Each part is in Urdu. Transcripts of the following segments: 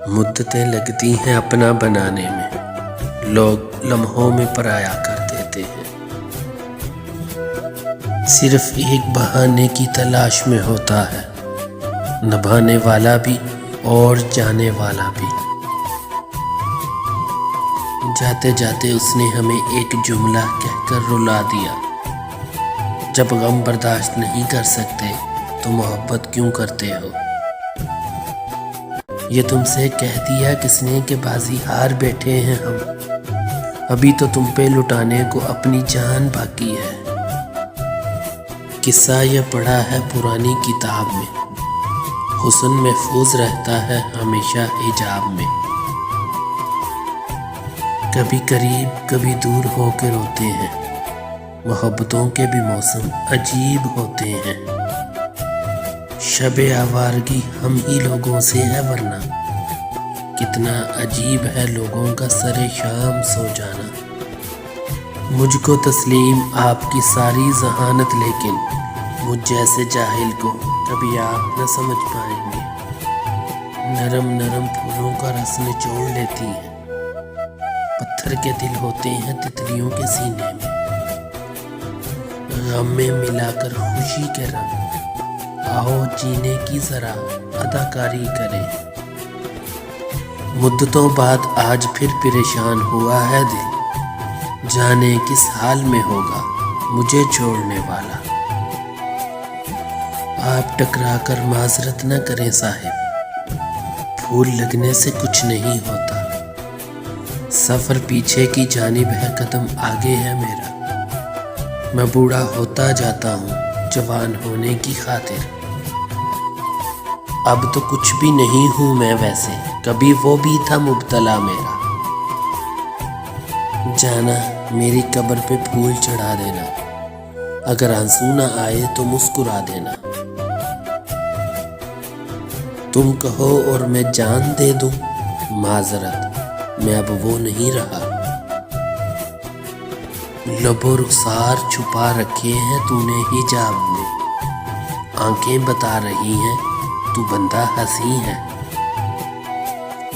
مدتیں لگتی ہیں اپنا بنانے میں، لوگ لمحوں میں پرایا کر دیتے ہیں۔ صرف ایک بہانے کی تلاش میں ہوتا ہے، نبھانے والا بھی اور جانے والا بھی۔ جاتے جاتے اس نے ہمیں ایک جملہ کہہ کر رلا دیا، جب غم برداشت نہیں کر سکتے تو محبت کیوں کرتے ہو؟ یہ تم سے کہہ دیا کس نے کہ بازی ہار بیٹھے ہیں ہم، ابھی تو تم پہ لٹانے کو اپنی جان باقی ہے۔ قصہ یہ پڑھا ہے پرانی کتاب میں، حسن محفوظ رہتا ہے ہمیشہ حجاب میں۔ کبھی قریب کبھی دور ہو کے روتے ہیں، محبتوں کے بھی موسم عجیب ہوتے ہیں۔ شب آوارگی ہم ہی لوگوں سے ہے ورنہ، کتنا عجیب ہے لوگوں کا سر شام سو جانا۔ مجھ کو تسلیم آپ کی ساری ذہانت، لیکن مجھ جیسے جاہل کو کبھی آپ نہ سمجھ پائیں گے۔ نرم نرم پھولوں کا رس نچوڑ لیتی ہیں، پتھر کے دل ہوتے ہیں تتلیوں کے سینے میں۔ غم میں ملا کر خوشی کے رنگ، آؤ جینے کی ذرا اداکاری کریں۔ مدتوں بعد آج پھر پریشان ہوا ہے دل، جانے کس حال میں ہوگا مجھے چھوڑنے والا۔ آپ ٹکرا کر معذرت نہ کریں صاحب، پھول لگنے سے کچھ نہیں ہوتا۔ سفر پیچھے کی جانب ہے، قدم آگے ہے میرا۔ میں بوڑھا ہوتا جاتا ہوں جوان ہونے کی خاطر۔ اب تو کچھ بھی نہیں ہوں میں ویسے، کبھی وہ بھی تھا مبتلا میرا۔ جانا میری قبر پہ پھول چڑھا دینا، اگر آنسو نہ آئے تو مسکرا دینا۔ تم کہو اور میں جان دے دوں، معذرت میں اب وہ نہیں رہا۔ لب و رخسار چھپا رکھے ہیں تو نے حجاب میں، آنکھیں بتا رہی ہیں تو بندہ ہنسی ہے۔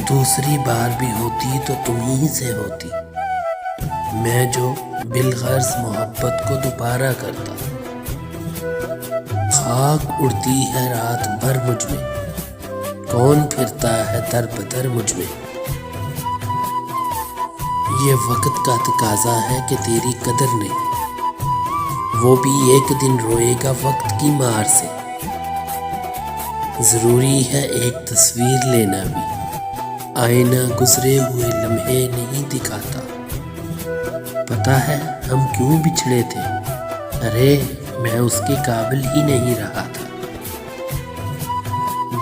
دوسری بار بھی ہوتی تو تم ہی سے ہوتی، میں جو بالغرض محبت کو دوبارہ کرتا۔ خاک اڑتی ہے رات بھر مجھ میں، کون پھرتا ہے در بدر مجھ میں۔ یہ وقت کا تقاضا ہے کہ تیری قدر نہیں، وہ بھی ایک دن روئے گا وقت کی مار سے۔ ضروری ہے ایک تصویر لینا بھی، آئینہ گزرے ہوئے لمحے نہیں دکھاتا۔ پتہ ہے ہم کیوں بچھڑے تھے؟ ارے میں اس کے قابل ہی نہیں رہا تھا۔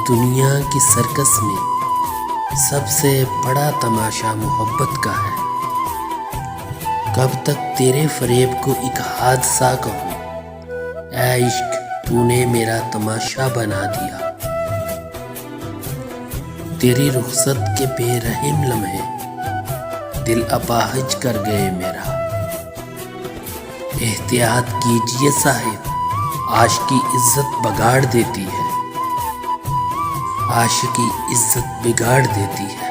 دنیا کی سرکس میں سب سے بڑا تماشا محبت کا ہے۔ کب تک تیرے فریب کو ایک حادثہ کہوں، اے عشق تو نے میرا تماشا بنا دیا۔ تیری رخصت کے بے رحم لمحے دل اپاہج کر گئے میرا۔ احتیاط کیجئے صاحب، عاشقی عزت بگاڑ دیتی ہے، عاشقی عزت بگاڑ دیتی ہے۔